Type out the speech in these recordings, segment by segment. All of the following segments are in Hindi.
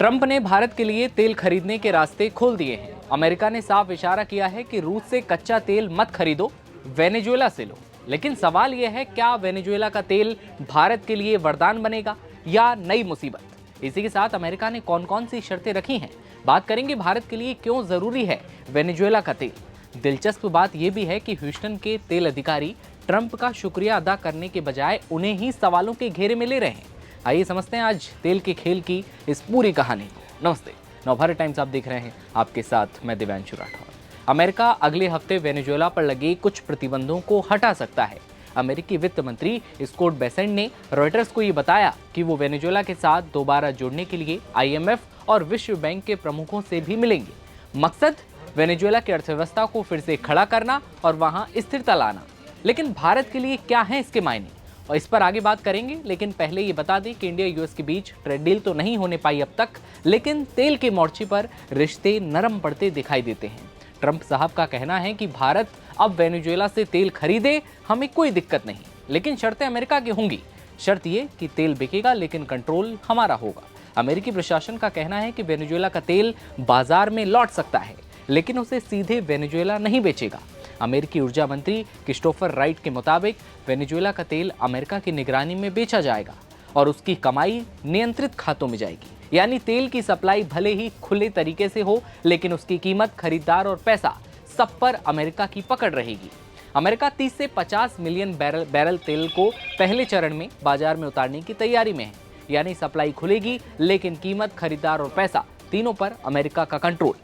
ट्रंप ने भारत के लिए तेल खरीदने के रास्ते खोल दिए हैं। अमेरिका ने साफ इशारा किया है कि रूस से कच्चा तेल मत खरीदो, वेनेजुएला से लो। लेकिन सवाल यह है, क्या वेनेजुएला का तेल भारत के लिए वरदान बनेगा या नई मुसीबत। इसी के साथ अमेरिका ने कौन कौन सी शर्तें रखी हैं, बात करेंगे भारत के लिए क्यों जरूरी है वेनेजुएला का तेल। दिलचस्प बात यह भी है कि ह्यूस्टन के तेल अधिकारी ट्रंप का शुक्रिया अदा करने के बजाय उन्हें ही सवालों के घेरे में ले रहे हैं। आइए समझते हैं आज तेल के खेल की इस पूरी कहानी को। नमस्ते, नवभारत टाइम्स आप देख रहे हैं, आपके साथ मैं दिव्यांशु राठौर। अमेरिका अगले हफ्ते वेनेजुएला पर लगे कुछ प्रतिबंधों को हटा सकता है। अमेरिकी वित्त मंत्री स्कॉट बेसेंट ने रॉयटर्स को ये बताया कि वो वेनेजुएला के साथ दोबारा जुड़ने के लिए IMF और विश्व बैंक के प्रमुखों से भी मिलेंगे। मकसद वेनेजुएला की अर्थव्यवस्था को फिर से खड़ा करना और वहां स्थिरता लाना। लेकिन भारत के लिए क्या है इसके मायने, और इस पर आगे बात करेंगे। लेकिन पहले ये बता दें कि इंडिया US के बीच ट्रेड डील तो नहीं होने पाई अब तक, लेकिन तेल के मोर्चे पर रिश्ते नरम पड़ते दिखाई देते हैं। ट्रंप साहब का कहना है कि भारत अब वेनेजुएला से तेल खरीदे, हमें कोई दिक्कत नहीं, लेकिन शर्तें अमेरिका की होंगी। शर्त ये कि तेल बिकेगा लेकिन कंट्रोल हमारा होगा। अमेरिकी प्रशासन का कहना है कि वेनेजुएला का तेल बाजार में लौट सकता है, लेकिन उसे सीधे वेनेजुएला नहीं बेचेगा। अमेरिकी ऊर्जा मंत्री क्रिस्टोफर राइट के मुताबिक वेनेजुएला का तेल अमेरिका की निगरानी में बेचा जाएगा और उसकी कमाई नियंत्रित खातों में जाएगी। यानी तेल की सप्लाई भले ही खुले तरीके से हो, लेकिन उसकी कीमत, खरीदार और पैसा सब पर अमेरिका की पकड़ रहेगी। अमेरिका 30 से 50 मिलियन बैरल तेल को पहले चरण में बाजार में उतारने की तैयारी में है। यानी सप्लाई खुलेगी, लेकिन कीमत, खरीदार और पैसा तीनों पर अमेरिका का कंट्रोल।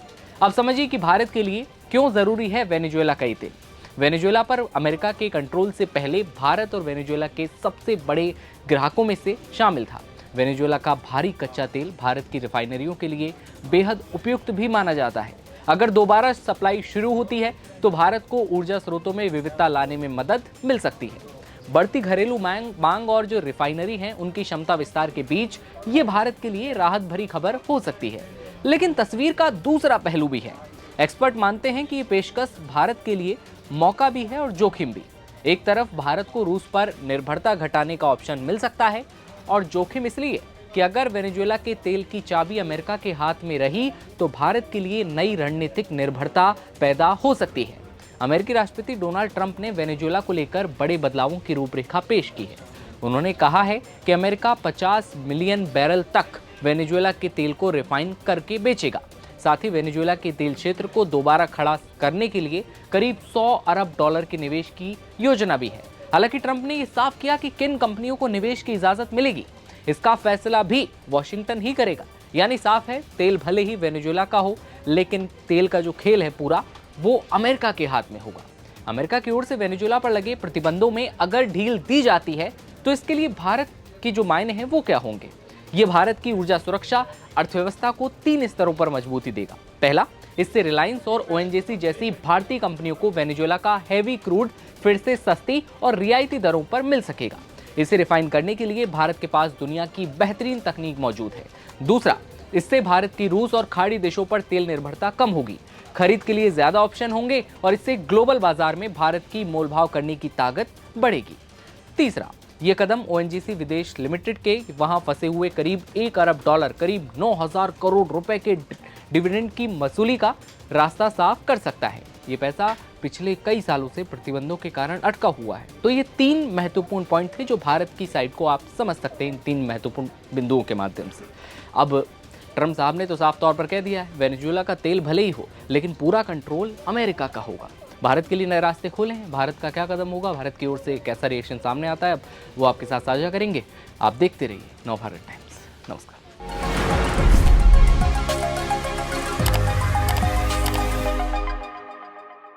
अब समझिए कि भारत के लिए क्यों जरूरी है वेनेजुएला का ये तेल। वेनेजुएला पर अमेरिका के कंट्रोल से पहले भारत और वेनेजुएला के सबसे बड़े ग्राहकों में से शामिल था। वेनेजुएला का भारी कच्चा तेल भारत की रिफाइनरियों के लिए बेहद उपयुक्त भी माना जाता है। अगर दोबारा सप्लाई शुरू होती है तो भारत को ऊर्जा स्रोतों में विविधता लाने में मदद मिल सकती है। बढ़ती घरेलू मांग और जो रिफाइनरी हैं उनकी क्षमता विस्तार के बीच ये भारत के लिए राहत भरी खबर हो सकती है। लेकिन तस्वीर का दूसरा पहलू भी है। एक्सपर्ट मानते हैं कि ये पेशकश भारत के लिए मौका भी है और जोखिम भी। एक तरफ भारत को रूस पर निर्भरता घटाने का ऑप्शन मिल सकता है, और जोखिम इसलिए कि अगर वेनेजुएला के तेल की चाबी अमेरिका के हाथ में रही तो भारत के लिए नई रणनीतिक निर्भरता पैदा हो सकती है। अमेरिकी राष्ट्रपति डोनाल्ड ट्रंप ने वेनेजुएला को लेकर बड़े बदलावों की रूपरेखा पेश की है। उन्होंने कहा है कि अमेरिका 50 मिलियन बैरल तक वेनेजुएला के तेल को रिफाइन करके बेचेगा। साथ ही वेनेजुएला के तेल क्षेत्र को दोबारा खड़ा करने के लिए करीब $100 अरब के निवेश की योजना भी है। हालांकि ट्रंप ने यह साफ किया कि किन कंपनियों को निवेश की इजाजत मिलेगी, इसका फैसला भी वॉशिंगटन ही करेगा। यानी साफ है, तेल भले ही वेनेजुएला का हो, लेकिन तेल का जो खेल है पूरा वो अमेरिका के हाथ में होगा। अमेरिका की ओर से वेनेजुएला पर लगे प्रतिबंधों में अगर ढील दी जाती है तो इसके लिए भारत के जो मायने हैं वो क्या होंगे। ये भारत की ऊर्जा सुरक्षा, अर्थव्यवस्था को 3 स्तरों पर मजबूती देगा। पहला, इससे रिलायंस और ONGC जैसी भारतीय कंपनियों को वेनेजुएला का हैवी क्रूड फिर से सस्ती और रियायती दरों पर मिल सकेगा। इसे रिफाइन करने के लिए भारत के पास दुनिया की बेहतरीन तकनीक मौजूद है। दूसरा, इससे भारत की रूस और खाड़ी देशों पर तेल निर्भरता कम होगी, खरीद के लिए ज्यादा ऑप्शन होंगे और इससे ग्लोबल बाजार में भारत की मोलभाव करने की ताकत बढ़ेगी। तीसरा, ये कदम ONGC विदेश लिमिटेड के वहां फंसे हुए करीब $1 अरब, करीब 9,000 करोड़ रुपए के डिविडेंड की वसूली का रास्ता साफ कर सकता है। ये पैसा पिछले कई सालों से प्रतिबंधों के कारण अटका हुआ है। तो ये 3 महत्वपूर्ण पॉइंट थे जो भारत की साइड को आप समझ सकते हैं इन 3 महत्वपूर्ण बिंदुओं के माध्यम से। अब ट्रंप साहब ने तो साफ तौर पर कह दिया है, वेनेजुएला का तेल भले ही हो, लेकिन पूरा कंट्रोल अमेरिका का होगा। भारत के लिए नए रास्ते खोले हैं। भारत का क्या कदम होगा, भारत की ओर से कैसा रिएक्शन सामने आता है, अब वो आपके साथ साझा करेंगे। आप देखते रहिए नवभारत टाइम्स। नमस्कार।